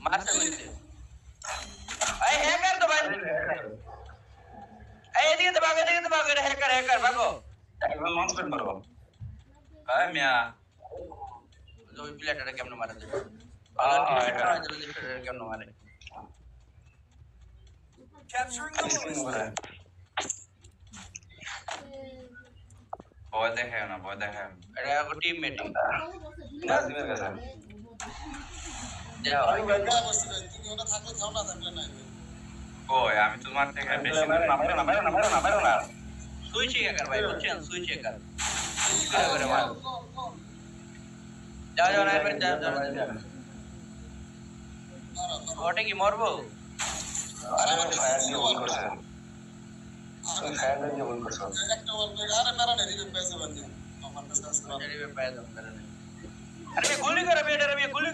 মারছে কইছে এই হ্যাকার তো ভাই এই এদিকে তো ভাগো এটা হ্যাকার ভাগো একবার লঞ্চ করে মারো ভাই মিয়া ওই প্লেয়ারটা কেমনে মারা যায় কেমনে মারে capturing the ball ভয় দেখায় না এটা একটা টিমমেট নাজিমের কাছে যাও আমি বেটা বসে তুমি ওটা থাকলে খাও না থাকলে নাই কই আমি তোমার থেকে বেশি মারো না সুইচ হ্যাকার ভাই বুঝছেন সুইচ হ্যাকার যাও না এবার যাও ওটা কি মরবো আরে ফায়ার দিয়ে বল করছে ফায়ার দিয়ে বল করছে একটা বল আরে মেরা নেই রিবে পেছে বান্ধি আমার কাছে আছে রিবে পায় দাও আরে গুলি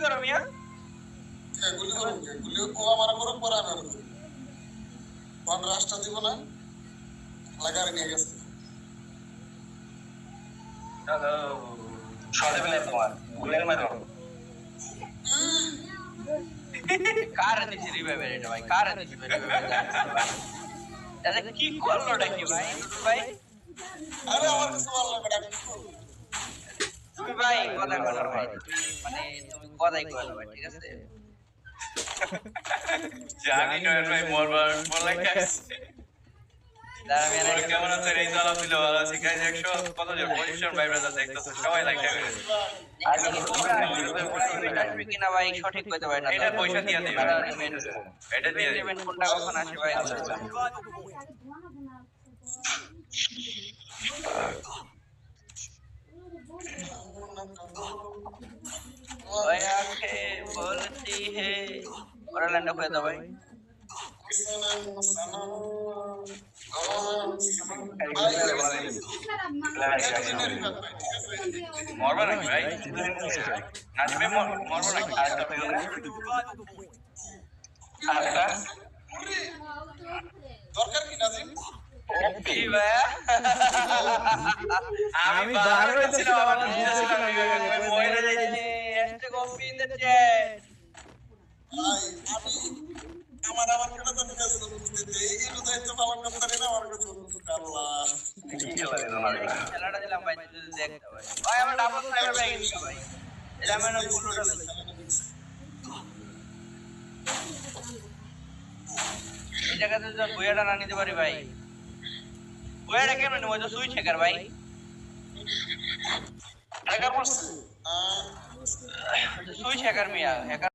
করো মিয়া গুলি করো গুলি ও আমার বড় পড়া না কোন রাস্তা দিব না লাগার নিয়ে গেছে চলো শটে পেলে তোমার গুলের মারো কার দিছি রিভাইভ এটা ভাই কার দিছি রিভাইভ এটা কি করলো নাকি ভাই ভাই আরে আমার কাছে বল না বেটা তুমি ভাই কথা বলো ভাই মানে তুমি কথাই কইলো ভাই ঠিক আছে জানি না ভাই মরবার লাগাইছে ওর কেমন আছে এই দলা ছিল ভালো আছে গাইস 100 কত জন পজিশন ভাই ব্রাদার দেখতেছ সবাই লাইক করে আসবে কিনা ভাই সঠিক কইতে পারি না এটা পয়সা দিয়া দিবে এটা দিয়ে দিবে পেমেন্ট কোনটা কখন আসে ভাই ওই আঁखे बोलती है ওরা ল্যান্ড করে দাও ভাই মরবা নাকি ভাই নাজিমে মরবা নাকি আরেকটা পেলো আরেকটা দরকার কি নাজিম কি ভাই আমি বার হইতেছিলাম আমার দিতেছিলাম আমি মরে যাইছি এসে কপি ইন দ্য চ্যাট আমি আমার কেন তো ঠিক আছে এই দায়িত্ব পালন করতে পারি না আমার কাছে আল্লাহ কি খেলা দিল না খেলাটা দিলাম ভাই যদি দেখতে ভাই ভাই আমার ডাবল স্নাইপার ব্যাগ নিছি ভাই এটা আমি না ফুলটা দিছি এই জায়গাতে যদি বইয়াটা না নিতে পারি ভাই বইয়াটা কেমন নেবো তো সুইচ হ্যাকার ভাই হ্যাকার মারছে সুইচ হ্যাকার মিয়া হ্যাকার